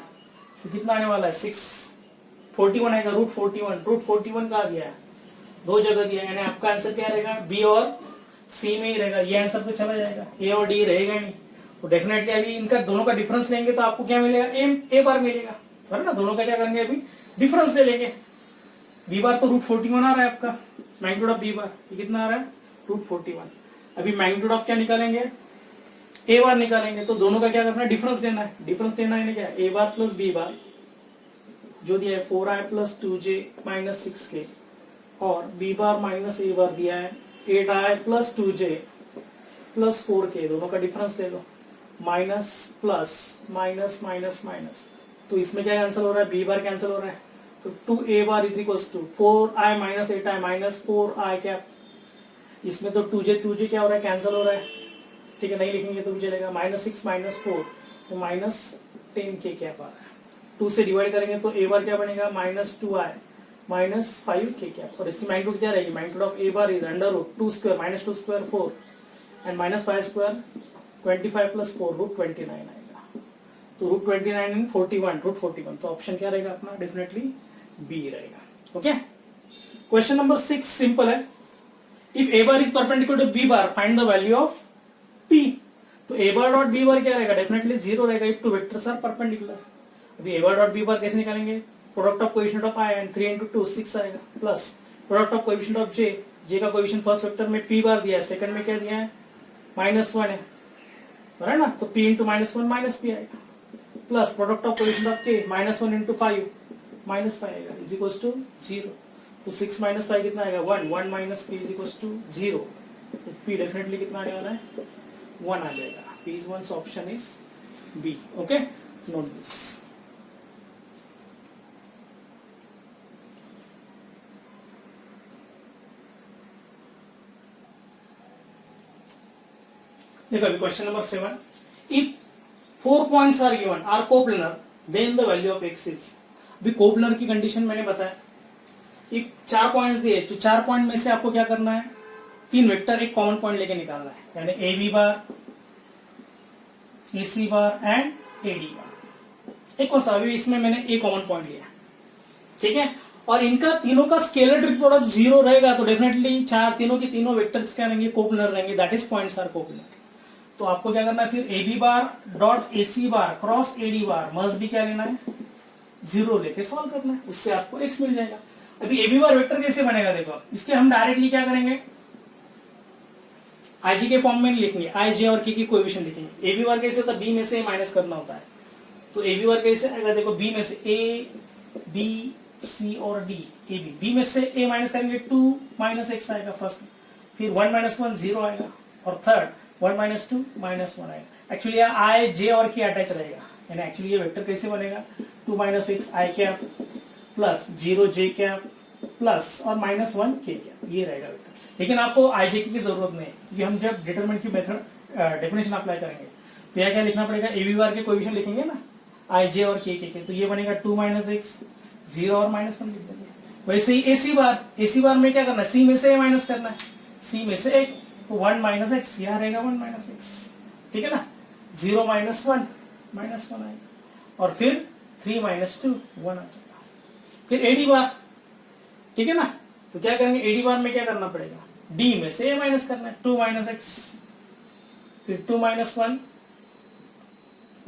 तो कितना आने वाला है 641 आएगा, रूट 41 का आ गया है, दो जगह दिया, यानी आपका आंसर क्या रहेगा बी और सी में ही रहेगा। ये आंसर तो चला जाएगा, ए और डी रहेगा नहीं। तो डेफिनेटली अभी इनका दोनों का डिफरेंस लेंगे तो आपको क्या मिलेगा, ए बार मिलेगा, है ना। दोनों का क्या करेंगे, अभी डिफरेंस ले लेंगे। बी बार तो रूट 41 आ रहा है आपका, मैग्नीट्यूड ऑफ बी बार ये कितना आ रहा है रूट 41। अभी मैग्नीट्यूड ऑफ क्या निकालेंगे, ए बार निकालेंगे, तो दोनों का क्या करना है, डिफरेंस लेना है। डिफरेंस लेना है क्या, ए बार प्लस बी बार जो दिया है 4i plus 2j minus 6k, और b बार माइनस ए बार दिया है 8i plus 2j plus 4k, दोनों का डिफरेंस ले लो, minus plus minus minus minus, तो इसमें क्या कैंसिल हो रहा है, b बार कैंसिल हो रहा है, तो 2a bar is equal to 4i minus 8i minus 4i क्या, इसमें तो 2j क्या हो रहा है, कैंसिल हो रहा है। ठीक है, नहीं लिखेंगे तो भी चलेगा, माइनस 6 माइनस 4 तो माइनस 10k क्या पा रहा है। 2 से डिवाइड करेंगे तो a बार क्या बनेगा, माइनस 2i माइनस 5k क्या, और इसकी मैग्नीट्यूड क्या रहेगी, magnitude of a bar is under root 2 square minus 2 square 4 and minus 5 square 25 plus 4 root 29 आएगा। तो रूट 29 एंड 41 रूट 41, तो ऑप्शन क्या रहेगा अपना, डेफिनेटली बी रहेगा। ओके, क्वेश्चन नंबर 6 सिंपल है, if a bar is perpendicular to b bar find the value of p। तो a bar dot b bar क्या रहेगा, डेफिनेटली 0 रहेगा if two vectors are perpendicular. अभी a bar dot b bar कैसे निकालेंगे, product of coefficient of i and 3 into 2 6 आएगा, plus product of coefficient of j का coefficient first vector में p बार दिया है, सेकंड में क्या दिया है -1 है ना, तो p into -1 माइनस p आएगा, plus product of coefficient of k -1 into 5 -5 आएगा इज इक्वल टू 0। तो 6 माइनस 5 कितना आएगा 1 minus p is equal to 0, तो p डेफिनेटली कितना आने वाला है 1 आ जाएगा। p is 1, so option is b। okay, note this। देखो अभी question number 7, if 4 points are given are coplanar then the value of x is. अभी कोप्लेनर की कंडीशन मैंने बताया, इफ 4 पॉइंट्स दिए, तो 4 पॉइंट में से आपको क्या करना है, 3 वेक्टर एक कॉमन पॉइंट लेके निकालना है, यानी A B bar, A C bar and A D bar. एक कौन सा, अभी इसमें मैंने ए कॉमन पॉइंट लिया, ठीक है, और इनका तीनों का स्केलर डॉट प्रोडक्ट 0 रहेगा, तो डेफिनेटली तीनों के तीनों वेक्टर्स क्या रहेंगे, कोप्लेनर रहेंगे, that is points are coplanar. तो आपको क्या करना है, फिर A B bar dot A C bar cross A D bar must भी क्या लेना है 0 लेके सॉल्व करना है, उससे आपको x मिल जाएगा। अभी ए बी बार वेक्टर कैसे बनेगा, देखो इसके हम डायरेक्टली क्या करेंगे, आई जी के फॉर्म में नहीं लिखेंगे, आई जे और के की कोएफिशिएंट लिखेंगे। ए बी बार कैसे होता है, बी में से माइनस करना होता है, तो ए बी बार कैसे आएगा, देखो बी में से ए बी सी और डी, ए बी, बी में से ए माइनस करेंगे 2 माइनस एक्स आएगा फर्स्ट, फिर 1 माइनस 1 0 आएगा, और थर्ड 1 माइनस 2 माइनस 1 आएगा। एक्चुअली आई जे और के अटैच रहेगा, यानी एक्चुअली ये वेक्टर कैसे बनेगा, 2 माइनस एक्स आई कैप प्लस 0 जे कैप प्लस और माइनस 1 के कैप, ये रहेगा वेक्टर। लेकिन आपको आई जे की जरूरत नहीं है, क्योंकि हम जब डिटरमिनेंट की मेथड डेफिनेशन अप्लाई करेंगे तो यह क्या लिखना पड़ेगा, ए बी बार के कोएफिशिएंट लिखेंगे ना, आई जे और के, तो ये बनेगा 2 माइनस एक्स 0 और माइनस 1 लिख देंगे। वैसे ही ए सी बार में क्या करना है, सी में से माइनस करना है, सी में से एक, तो 1 माइनस एक्स यहाँ रहेगा 1 माइनस एक्स, ठीक है ना, 0 माइनस 1 माइनस 1 आएगा, और फिर 3 माइनस 2 1 आ जाएगा। फिर एडी बार, ठीक है ना, तो क्या करेंगे, एडी बार में क्या करना पड़ेगा, डी में से माइनस करना है, 2 माइनस एक्स, फिर 2 माइनस 1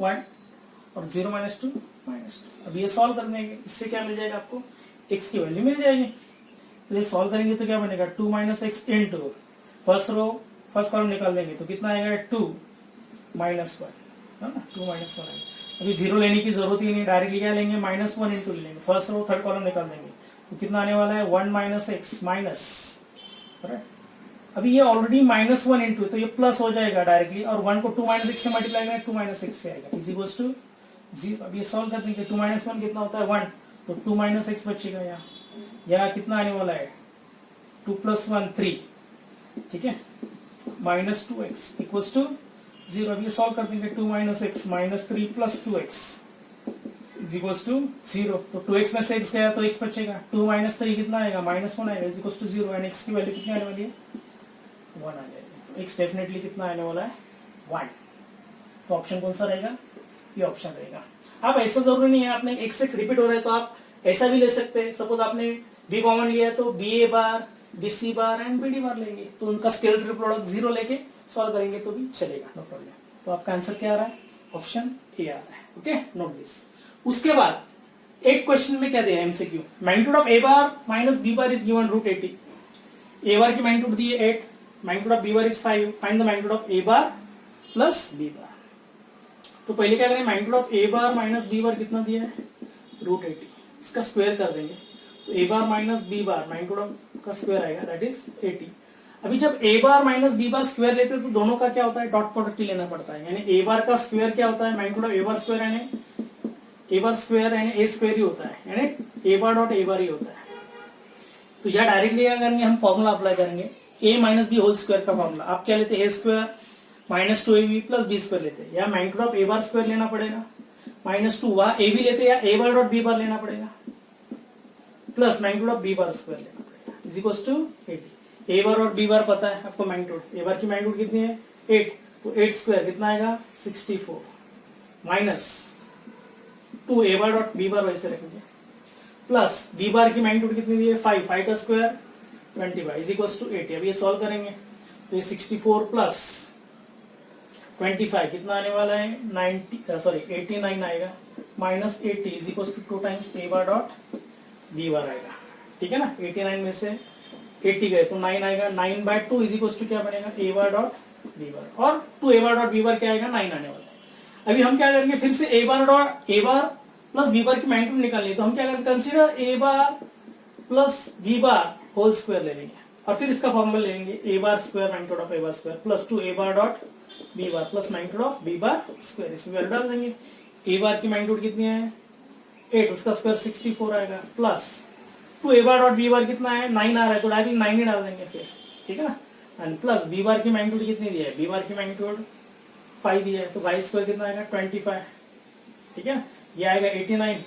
1 और 0 माइनस 2 माइनस 2। अब ये सॉल्व कर देंगे, इससे क्या मिल जाएगा आपको, x की वैल्यू मिल जाएगी। तो ये सॉल्व करेंगे तो क्या बनेगा, 2 minus x into first row first column निकाल देंगे तो कितना आएगा 2 माइनस 1, है ना, 2 माइनस 1 आएगा। अभी 0 लेने की जरूरत ही नहीं, डायरेक्टली क्या लेंगे, माइनस 1 इंटू लेंगे, फर्स्ट रो थर्ड कॉलम निकाल देंगे तो कितना आने वाला है 1 माइनस एक्स माइनस अभी ये ऑलरेडी -1 इंटू, तो ये प्लस हो जाएगा डायरेक्टली, और 1 को 2 - 6 से मल्टीप्लाई करें 2 - 6 से आएगा इज इक्वल्स टू 0। अब ये सॉल्व कर देंगे, 2 - 1 कितना होता है 1, तो 2 - 6 बचेगा यहाँ कितना आने वाला है 2 + 1 3, ठीक है, -2x इक्वल्स टू 0। अब ये सॉल्व कर देंगे, 2 - 6 -3 + 2x इज इक्वल्स टू 0। तो 2x में से x गया तो x बचेगा, 2 - 3 कितना आएगा -1 आएगा is equals to 0, and x की वैल्यू कितनी आने वाली है 1 आ जाएगी। तो x डेफिनेटली कितना आने वाला है 1। तो ऑप्शन कौन सा रहेगा, ये ऑप्शन रहेगा। आप ऐसा जरूरी नहीं है आपने x रिपीट हो रहा है तो आप ऐसा भी ले सकते हैं। सपोज आपने b कॉमन लिया है तो ba bar bc bar and bd बार लेंगे, तो उनका स्केलर प्रोडक्ट 0 लेके सॉल्व करेंगे तो भी चलेगा, नो प्रॉब्लम। तो आपका आंसर क्या आ रहा है, ऑप्शन ए आ रहा है। Okay, note this. उसके बाद एक क्वेश्चन में क्या दिया MCQ, magnitude of a bar minus b bar is given √80। a बार की मैग्नीट्यूड दी है 8, magnitude of b bar is 5, find the magnitude of a bar plus b bar. तो पहले क्या करें, magnitude of a bar minus b bar कितना दिया है √80, इसका स्क्वायर कर देंगे, तो a bar minus b bar magnitude of का स्क्वायर आएगा दैट इज 80। अभी जब a bar minus b bar square लेते हैं तो दोनों का क्या होता है, डॉट प्रोडक्ट ही लेना पड़ता है, यानी a बार का स्क्वायर क्या होता है, magnitude of a bar square यानी a बार स्क्वायर यानी a स्क्वायर ही होता है, यानी a bar dot a bar ही होता है। तो यह डायरेक्टली क्या करेंगे, हम फॉर्मूला अप्लाई करेंगे, a माइनस b होल स्क्वायर का फॉर्मूला। आप क्या लेते हैं, a square minus 2ab plus b square लेते हैं, या magnitude of a bar square लेना पड़ेगा -2, वहां a भी लेते हैं, या a बार डॉट b बार लेना पड़ेगा plus magnitude of b bar square लेना पड़ेगा इज इक्वल्स टू 80। a बार और b बार पता है आपको मैग्नीट्यूड, a बार की मैग्नीट्यूड कितनी है 8, तो 8 स्क्वायर कितना आएगा 64 minus 2 a bar dot b बार वैसे रखेंगे प्लस b बार की मैग्नीट्यूड कितनी दी है 5, 5 का स्क्वायर 25 इज इक्वल्स टू 80। अब ये सॉल्व करेंगे तो ये 64 प्लस 25 कितना आने वाला है 89 आएगा, minus 80 is equals to 2 times a bar dot b bar आएगा, ठीक है ना। 89 में से 80 गए तो 9 आएगा, 9/2 इज इक्वल्स टू क्या बनेगा a बार डॉट b बार, और 2 a bar dot b bar क्या आएगा 9 आने वाला है। अभी हम क्या करेंगे, फिर से a bar plus b bar की मैग्नीट्यूड निकालनी है, तो हम क्या करेंगे, consider a bar plus b bar whole square ले लेंगे, और फिर इसका फॉर्मूला लेंगे a bar square magnitude of a bar square plus 2 a bar dot b bar plus magnitude of b bar square, इसमें वैल्यू डाल देंगे। a बार की मैग्नीट्यूड कितनी है 8, उसका स्क्वायर 64 आएगा, plus 2 a bar dot b bar कितना है 9 आ रहा है, तो डायरेक्टली 9 ही डाल देंगे फिर, ठीक है ना। एंड प्लस b बार की मैग्नीट्यूड कितनी दी है, b बार की मैग्नीट्यूड 5 दी है, तो y स्क्वायर कितना आएगा 25, ठीक है ना। ये आएगा 89,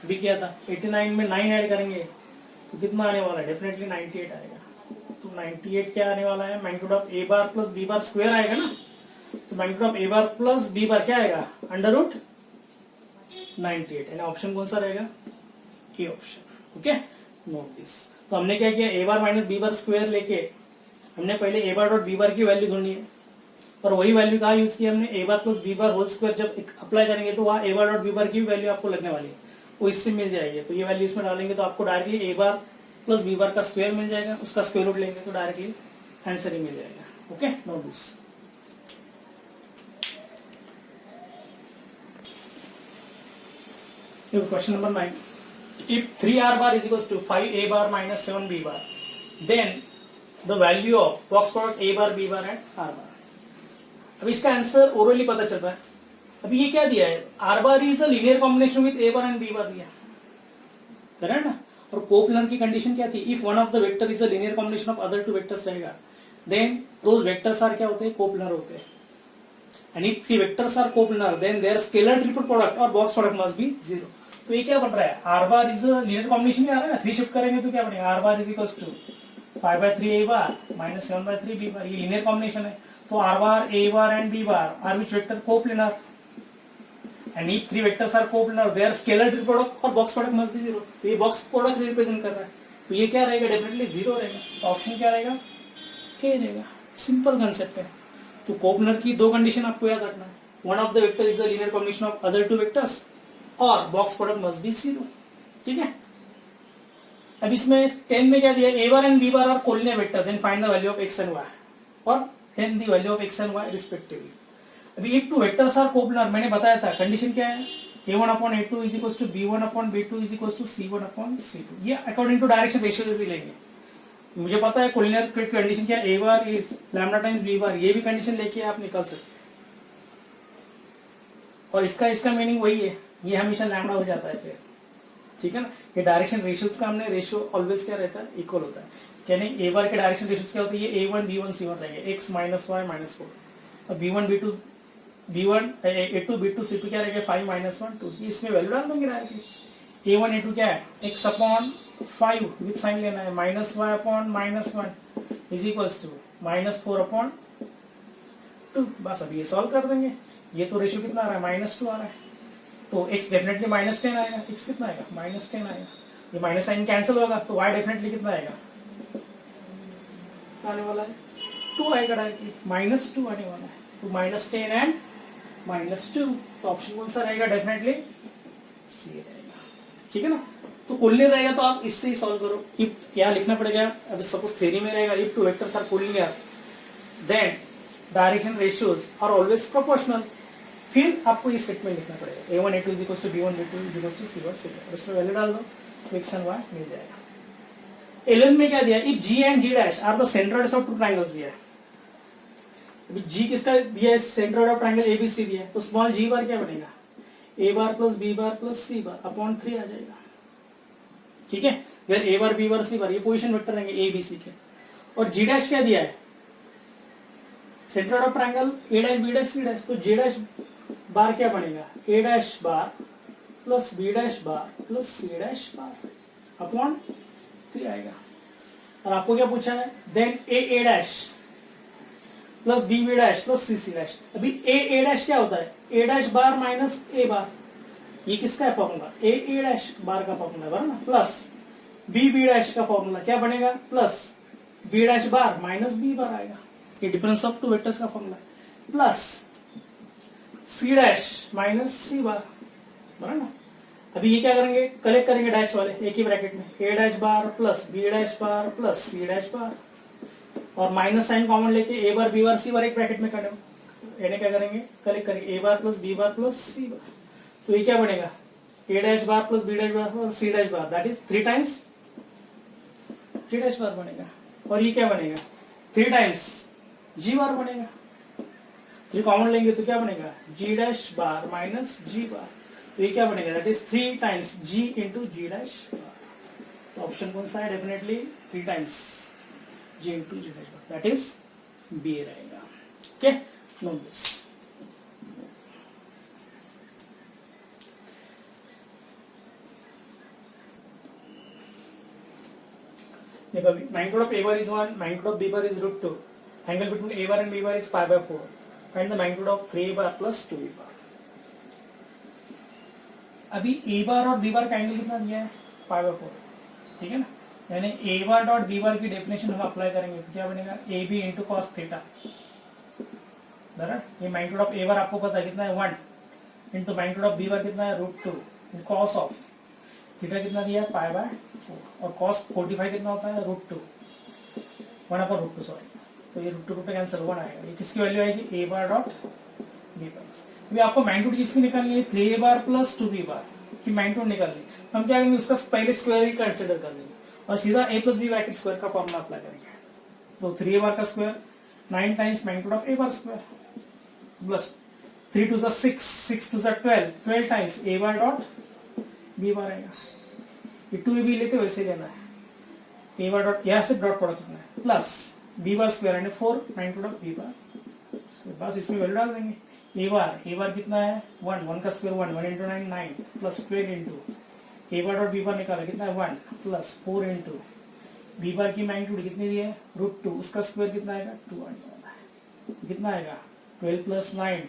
भी किया था 89 में 9 ऐड करेंगे तो कितना आने वाला है, डेफिनेटली 98 आएगा। तो 98 क्या आने वाला है, magnitude of a bar plus b bar square आएगा ना, तो magnitude of a bar plus b bar क्या आएगा √98, यानी ऑप्शन कौन सा रहेगा, A option. Okay, note this. तो हमने क्या किया, a bar minus b bar square लेके हमने पहले a bar dot b bar की वैल्यू ढूंढनी है, और वही वैल्यू कहाँ यूज किया हमने, a bar plus b bar whole square जब अप्लाई करेंगे तो वहाँ a bar dot b bar की वैल्यू आपको लगने वाली है, वो इससे मिल जाएगी। तो ये वैल्यू इसमें डालेंगे तो आपको directly a bar plus b बार का स्क्वायर मिल जाएगा, उसका स्क्वायर रूट लेंगे तो डायरेक्टली आंसर ही मिल जाएगा। Okay, note this. Question number 9, if 3r bar is equals to 5a bar minus 7b bar, then the value of box product a bar b bar and r bar। अब इसका answer orally पता चल रहा है। अभी ये क्या दिया है, r bar is a linear combination with a bar and b bar दिया, करेक्ट ना। और कोपलर की कंडीशन क्या थी, if one of the vector is a linear combination of other two vectors रहेगा, देन दोज वेक्टर्स आर क्या होते हैं, कोपलर होते हैं। And if three vectors are coplanar then their scalar triple product और बॉक्स प्रोडक्ट मस्ट बी 0। तो ये क्या बन रहा है, R bar is a linear combination आ रहा है ना, 3 शिफ्ट करेंगे तो क्या बनेगा, r bar is equals to 5/3 a bar minus 7/3 b bar, ये लीनियर कॉम्बिनेशन है। तो r bar a bar and b bar are which vector coplanar, and if three vectors are coplanar their scalar product और box product must be 0। तो ये box product represent कर रहा है, तो ये क्या रहेगा, डेफिनेटली 0 रहेगा। तो ऑप्शन क्या रहेगा, ए रहेगा। सिंपल कंसेप्ट है। तो कोपलर की दो कंडीशन आपको याद रखना है, one of the vector is a linear combination of other two vectors और बॉक्स प्रोडक्ट मस्ट बी 0, ठीक है। अब इसमें 10 में क्या दिया, a bar and b bar are collinear vector, then find the value of x and y और then the value of x and y respectively. अभी if two vectors are coplanar, मैंने बताया था कंडीशन क्या है, a1/a2 is equals to b1/b2 is equals to c1/c2। ये according to direction ratio से लेंगे। मुझे पता है कोलिनियर कंडीशन क्या, A bar is lambda times B bar, ये भी कंडीशन लेके आप निकाल सकते, और इसका मीनिंग वही है, ये हमेशा लैम्डा हो जाता है फिर, ठीक है ना। ये डायरेक्शन रेशियोज का हमने रेशियो ऑलवेज क्या रहता है, इक्वल होता है। यानी ए बार के डायरेक्शन रेशियोज क्या होता है, ये a1 b1 c1 रहेंगे, x माइनस वाई माइनस 4, और b1 b2 b1 a2 b2 c2 क्या रहेगा 5 माइनस 1 2, इसमें वैल्यू डाल देंगे डायरेक्टली। a1 a2 क्या है x अपॉन 5 विद साइन लेना है, minus Y upon minus 1 is equals to minus 4 upon 2, बस अभी ये सॉल्व कर देंगे। ये तो रेशियो कितना आ रहा है, -2 आ रहा है, तो x डेफिनेटली -10 आएगा, x कितना आएगा -10 आएगा, ये माइनस साइन कैंसिल होगा, तो y डेफिनेटली कितना आएगा, आने वाला है 2 आएगा डायरेक्टली, -2 आने वाला है, तो -10 एंड -2, तो ऑप्शन कौन सा रहेगा, डेफिनेटली सी रहेगा, ठीक है ना। तो कोलिनियर रहेगा तो आप इससे ही सॉल्व करो। इफ यहाँ लिखना पड़ेगा, अभी सपोज थ्योरी में रहेगा, if two vectors are collinear then direction ratios are always proportional, फिर आपको ये स्टेटमेंट लिखना पड़ेगा, a1 a2 b1 b2 c1 c2, इसमें वैल्यू डाल दो तो x एंड y मिल जाएगा। 11 में क्या दिया, if g and g dash are the centroids of two triangles दिया है, अभी g किसका दिया है, सेंट्रोइड ऑफ ट्रायंगल ABC दिया है, तो स्मॉल g बार क्या बनेगा, a bar plus b bar plus c bar upon 3 आ जाएगा, ठीक है। फिर a bar b bar c बार ये पोजीशन वेक्टर रहेंगे a b c के, और g डैश क्या दिया है, centroid of triangle a dash b dash c dash, तो j डैश बार क्या बनेगा, a dash bar plus b dash bar plus c dash bar upon 3 आएगा। और आपको क्या पूछा है, then a dash plus b dash plus c dash, अभी a डैश क्या होता है, a dash bar minus a bar, ये किसका है फॉर्मूला, a डैश बार का फॉर्मूला है ना, प्लस b डैश का फॉर्मूला क्या बनेगा, plus b dash bar minus b bar आएगा, ये डिफरेंस ऑफ टू वेक्टर्स का फॉर्मूला है, plus c dash minus c बार, बराबर ना। अभी ये क्या करेंगे, कलेक्ट करेंगे डैश वाले एक ही ब्रैकेट में, a dash bar plus b dash bar plus c dash bar, और माइनस साइन कॉमन लेके a bar b bar c bar एक ब्रैकेट में कर दो, यानी क्या करेंगे, कलेक्ट करेंगे a bar plus b bar plus c bar, तो ये क्या बनेगा, a dash bar plus b dash bar plus c dash bar, that is 3 times g dash bar बनेगा, और ये क्या बनेगा 3 टाइम्स g बार बनेगा, 3 कॉमन लेंगे तो क्या बनेगा, g dash bar minus g bar, तो ये क्या बनेगा, that is 3 times g into g dash bar, तो ऑप्शन कौन सा है, definitely 3 times g into g dash bar, that is B रहेगा। Okay, note this. देखो अभी magnitude of a bar is 1, magnitude of b bar is √2, angle between a bar and b bar is pi/4, find the magnitude of 3a bar plus 2b bar। अभी a बार और b बार का angle कितना दिया है, pi/4, ठीक है ना, यानी a bar dot b bar की डेफिनेशन हम अप्लाई करेंगे तो क्या बनेगा, ab इंटू कॉस थीटा, बराबर। ये मैग्नीट्यूड ऑफ a बार आपको पता है कितना है 1, into magnitude of b bar कितना है √2, कॉस ऑफ थीटा कितना दिया है pi/4, और कॉस 45 कितना होता है √2, 1/√2 सॉरी, तो ये √2 कैंसिल 1 आएगा, ये किसकी वैल्यू आएगी, a बार डॉट b बार। अभी आपको मैग्नीट्यूड किसकी निकालनी है, 3a बार प्लस 2b बार की मैग्नीट्यूड निकालनी है, तो हम क्या करेंगे, उसका पहले स्क्वायर ही कंसीडर कर लेंगे और सीधा a plus b bracket square का फॉर्मूला अप्लाई करेंगे, तो 3a बार का square 9 times magnitude of a bar square plus 3 2 6 6 2 12 times a bar dot b bar आएगा, ये 2ab लेते वैसे लेना है, a बार डॉट यहाँ से डॉट प्रोडक्ट करना है प्लस b बार स्क्वायर यानी 4 मैग्नीट्यूड ऑफ b बार, बस इसमें वैल्यू डाल देंगे। a बार कितना है 1 का square 1 into 9 9 plus 12 into a bar dot b बार निकाला कितना है 1 प्लस 4 इंटू b बार की मैग्नीट्यूड कितनी दी है √2, उसका स्क्वायर कितना आएगा 2 आने वाला है, कितना आएगा 12 प्लस 9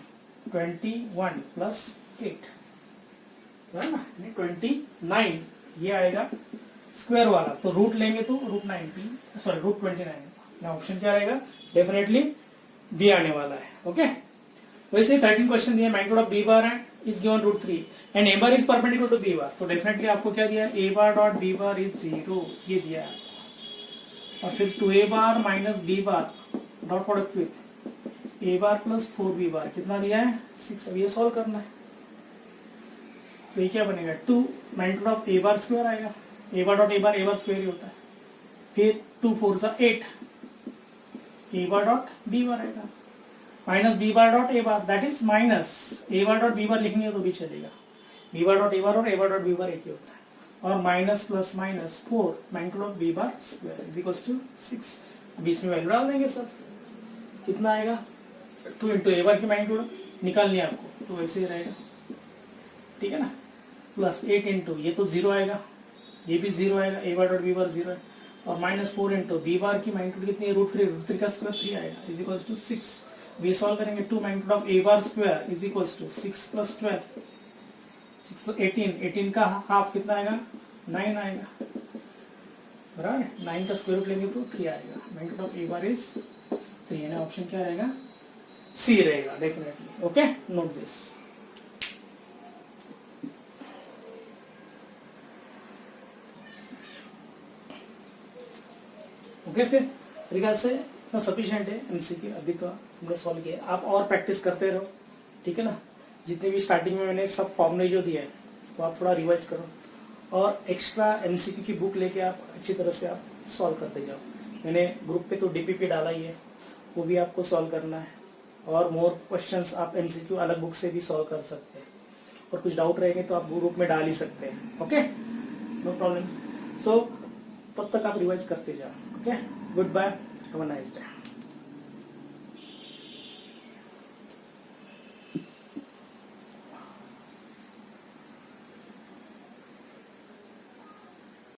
21 प्लस 8, है ना 29, ये आएगा स्क्वायर वाला, तो रूट लेंगे तो √29 सॉरी √29, ऑप्शन क्या रहेगा, डेफिनेटली बी आने वाला है। ओके, वैसे 13 क्वेश्चन दिया, मैग्नीट्यूड ऑफ b बार है इज गिवन √3 एंड a bar is perpendicular to b bar, तो डेफिनेटली आपको क्या दिया, a bar dot b bar is 0, ये दिया है, और फिर 2a bar minus b bar dot product with a bar plus 4b bar कितना दिया है 6, अब ये सॉल्व करना है, तो ये क्या बनेगा 2 magnitude of a bar square आएगा, a bar dot a bar square ही होता है, फिर 2 4 सा 8, ए बार डॉट बी बार आएगा, minus B bar dot A bar, that is minus A bar dot B bar लिखेंगे तो भी चलेगा, B bar dot A bar और ए बार डॉट बी बार एक ही होता है, और minus plus minus 4 magnitude of B bar square is equals to 6। अभी इसमें वैल्यू डाल देंगे सब, कितना आएगा 2 इंटू ए बार की मैग्नीट्यूड निकालनी है आपको, तो वैसे ही रहेगा, ठीक है ना, प्लस 8 इंटू ये तो 0 आएगा, ये भी 0 आएगा, A bar dot B bar 0 है, और माइनस 4 इंटू बी बार की मैग्नीट्यूड कितनी है, √3 का स्क्वायर 3 आएगा इज इक्वल्स टू 6। ये सॉल्व करेंगे, 2 magnitude of A bar square is equals to 6 plus 12, 6 plus 18 का हाफ कितना आएगा 9 आएगा, बराबर है, 9 का स्क्वायर रूट लेंगे तो 3 आएगा, magnitude of A bar is 3, यानी ऑप्शन क्या रहेगा सी रहेगा definitely. Okay, note this. Okay, फिर तरीका से इतना सफिशिएंट है एमसीक्यू, अभी तो हमने सॉल्व किया, आप और प्रैक्टिस करते रहो, ठीक है ना, जितने भी स्टार्टिंग में मैंने सब फॉर्मूले जो दिया है वो आप थोड़ा रिवाइज करो, और एक्स्ट्रा एमसीक्यू की बुक लेके आप अच्छी तरह से आप सॉल्व करते जाओ। मैंने ग्रुप पे तो डीपीपी डाला ही है, वो भी आपको सॉल्व करना है, और मोर क्वेश्चंस आप एमसीक्यू अलग बुक से भी सॉल्व कर सकते हैं, और कुछ डाउट रहेंगे तो आप ग्रुप में डाल ही सकते हैं। Okay, no problem. सो तब तक आप रिवाइज करते जाओ। Okay, good bye, have a nice day.